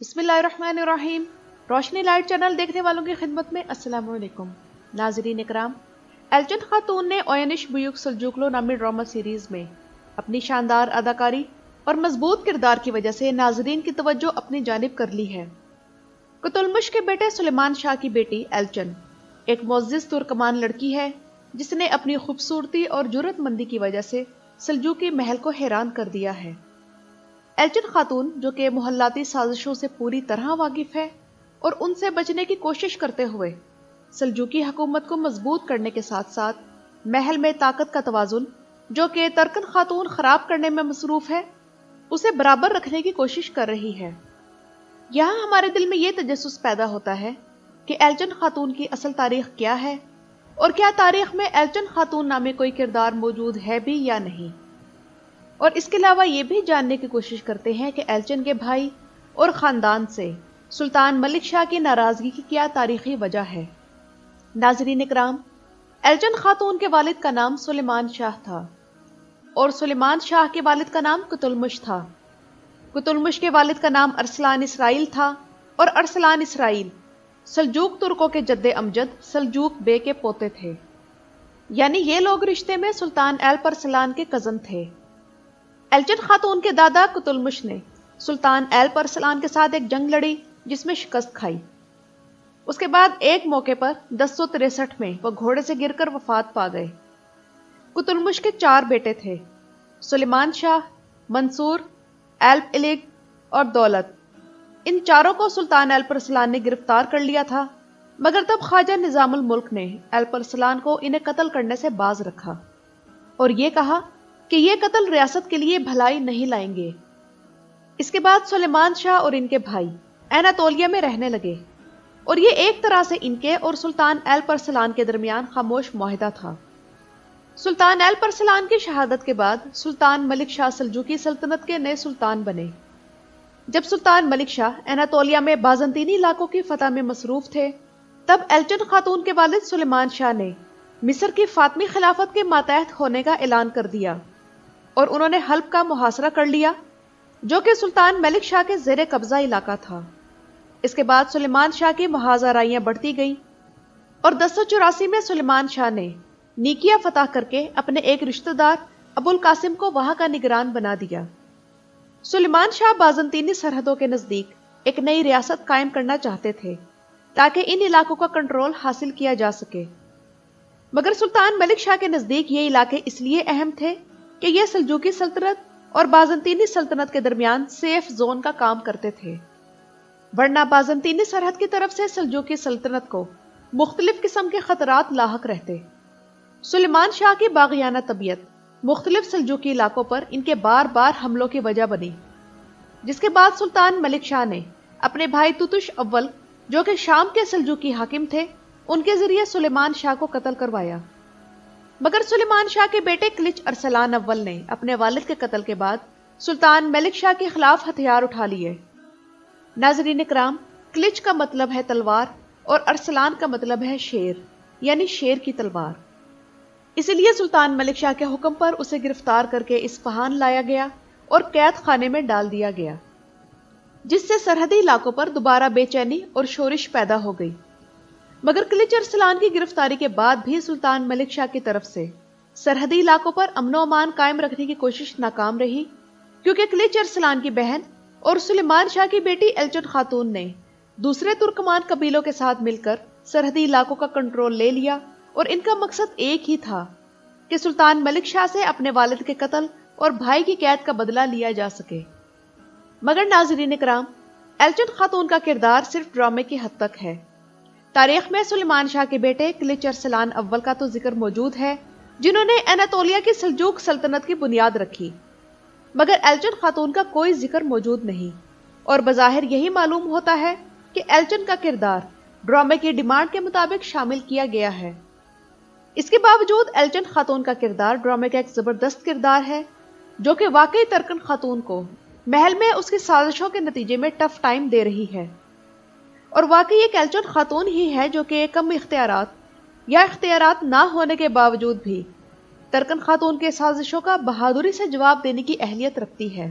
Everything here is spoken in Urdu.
بسم اللہ الرحمن الرحیم۔ روشنی لائٹ چینل دیکھنے والوں کی خدمت میں السلام علیکم۔ ناظرین اکرام، ایلچن خاتون نے اوینش بیوک سلجوکلو نامی ڈرامہ سیریز میں اپنی شاندار اداکاری اور مضبوط کردار کی وجہ سے ناظرین کی توجہ اپنی جانب کر لی ہے۔ قتلمش کے بیٹے سلیمان شاہ کی بیٹی ایلچن ایک معزز ترکمان لڑکی ہے جس نے اپنی خوبصورتی اور جرأت مندی کی وجہ سے سلجوقی محل کو حیران کر دیا ہے۔ ایلچن خاتون جو کہ محلاتی سازشوں سے پوری طرح واقف ہے اور ان سے بچنے کی کوشش کرتے ہوئے سلجوقی حکومت کو مضبوط کرنے کے ساتھ ساتھ محل میں طاقت کا توازن جو کہ ترکن خاتون خراب کرنے میں مصروف ہے اسے برابر رکھنے کی کوشش کر رہی ہے۔ یہاں ہمارے دل میں یہ تجسس پیدا ہوتا ہے کہ ایلچن خاتون کی اصل تاریخ کیا ہے اور کیا تاریخ میں ایلچن خاتون نامی کوئی کردار موجود ہے بھی یا نہیں، اور اس کے علاوہ یہ بھی جاننے کی کوشش کرتے ہیں کہ ایلچن کے بھائی اور خاندان سے سلطان ملک شاہ کی ناراضگی کی کیا تاریخی وجہ ہے۔ ناظرین اکرام، ایلچن خاتون کے والد کا نام سلیمان شاہ تھا اور سلیمان شاہ کے والد کا نام قتلمش تھا۔ قتلمش کے والد کا نام ارسلان اسرائیل تھا اور ارسلان اسرائیل سلجوق ترکوں کے جد امجد سلجوق بے کے پوتے تھے، یعنی یہ لوگ رشتے میں سلطان ایلپ ارسلان کے کزن تھے۔ ایلچن خاتون کے دادا قتلمش نے سلطان ایلپ ارسلان کے ساتھ ایک جنگ لڑی جس میں شکست کھائی۔ اس کے بعد ایک موقع پر 1063 میں وہ گھوڑے سے گر کر وفات پا گئے۔ قتلمش کے 4 بیٹے تھے، سلیمان شاہ، منصور، ایلپ الگ اور دولت۔ ان چاروں کو سلطان ایلپ ارسلان نے گرفتار کر لیا تھا، مگر تب خواجہ نظام الملک نے ایلپ ارسلان کو انہیں قتل کرنے سے باز رکھا اور یہ کہا کہ یہ قتل ریاست کے لیے بھلائی نہیں لائیں گے۔ اس کے بعد سلیمان شاہ اور ان کے بھائی اناطولیہ میں رہنے لگے اور یہ ایک طرح سے ان کے اور سلطان ایلپ ارسلان کے درمیان خاموش معاہدہ تھا۔ سلطان ایلپ ارسلان کی شہادت کے بعد سلطان ملک شاہ سلجوقی سلطنت کے نئے سلطان بنے۔ جب سلطان ملک شاہ اناطولیہ میں بازنطینی علاقوں کی فتح میں مصروف تھے، تب ایلچن خاتون کے والد سلیمان شاہ نے مصر کی فاطمی خلافت کے ماتحت ہونے کا اعلان کر دیا اور انہوں نے حلب کا محاصرہ کر لیا جو کہ سلطان ملک شاہ کے زیر قبضہ علاقہ تھا۔ اس کے بعد سلیمان شاہ کی محاذ آرائیاں بڑھتی گئیں اور 1084 میں سلیمان شاہ نے نیکیا فتح کر کے اپنے ایک رشتہ دار ابو القاسم کو وہاں کا نگران بنا دیا۔ سلیمان شاہ بازنطینی سرحدوں کے نزدیک ایک نئی ریاست قائم کرنا چاہتے تھے تاکہ ان علاقوں کا کنٹرول حاصل کیا جا سکے، مگر سلطان ملک شاہ کے نزدیک یہ علاقے اس لیے اہم تھے کہ یہ سلجوقی سلطنت اور بازنطینی سلطنت کے درمیان سیف زون کا کام کرتے تھے، ورنہ بازنطینی سرحد کی طرف سے سلجوقی سلطنت کو مختلف قسم کے خطرات لاحق رہتے۔ سلیمان شاہ کی باغیانہ طبیعت مختلف سلجوقی علاقوں پر ان کے بار بار حملوں کی وجہ بنی، جس کے بعد سلطان ملک شاہ نے اپنے بھائی توتش اول جو کہ شام کے سلجوقی حاکم تھے ان کے ذریعے سلیمان شاہ کو قتل کروایا، مگر سلیمان شاہ کے بیٹے کلج ارسلان اول نے اپنے والد کے قتل کے بعد سلطان ملک شاہ کے خلاف ہتھیار اٹھا لیے۔ ناظرین اکرام، کلج کا مطلب ہے تلوار اور ارسلان کا مطلب ہے شیر، یعنی شیر کی تلوار۔ اسی لیے سلطان ملک شاہ کے حکم پر اسے گرفتار کر کے اصفہان لایا گیا اور قید خانے میں ڈال دیا گیا، جس سے سرحدی علاقوں پر دوبارہ بے چینی اور شورش پیدا ہو گئی۔ مگر کلج ارسلان کی گرفتاری کے بعد بھی سلطان ملک شاہ کی طرف سے سرحدی علاقوں پر امن و امان قائم رکھنے کی کوشش ناکام رہی، کیونکہ کلج ارسلان کی بہن اور سلیمان شاہ کی بیٹی ایلچن خاتون نے دوسرے ترکمان قبیلوں کے ساتھ مل کر سرحدی علاقوں کا کنٹرول لے لیا اور ان کا مقصد ایک ہی تھا کہ سلطان ملک شاہ سے اپنے والد کے قتل اور بھائی کی قید کا بدلہ لیا جا سکے۔ مگر ناظرین اکرام، ایلچن خاتون کا کردار صرف ڈرامے کی حد تک ہے۔ تاریخ میں سلیمان شاہ کے بیٹے کلج ارسلان اول کا تو ذکر موجود ہے جنہوں نے اناطولیہ کی سلجوق سلطنت کی بنیاد رکھی، مگر ایلچن خاتون کا کوئی ذکر موجود نہیں، اور بظاہر یہی معلوم ہوتا ہے کہ ایلچن کا کردار ڈرامے کی ڈیمانڈ کے مطابق شامل کیا گیا ہے۔ اس کے باوجود ایلچن خاتون کا کردار ڈرامے کا ایک زبردست کردار ہے جو کہ واقعی ترکن خاتون کو محل میں اس کی سازشوں کے نتیجے میں ٹف ٹائم دے رہی ہے، اور واقعی ایک ایلچن خاتون ہی ہے جو کہ کم اختیارات یا اختیارات نہ ہونے کے باوجود بھی ترکن خاتون کے سازشوں کا بہادری سے جواب دینے کی اہلیت رکھتی ہے۔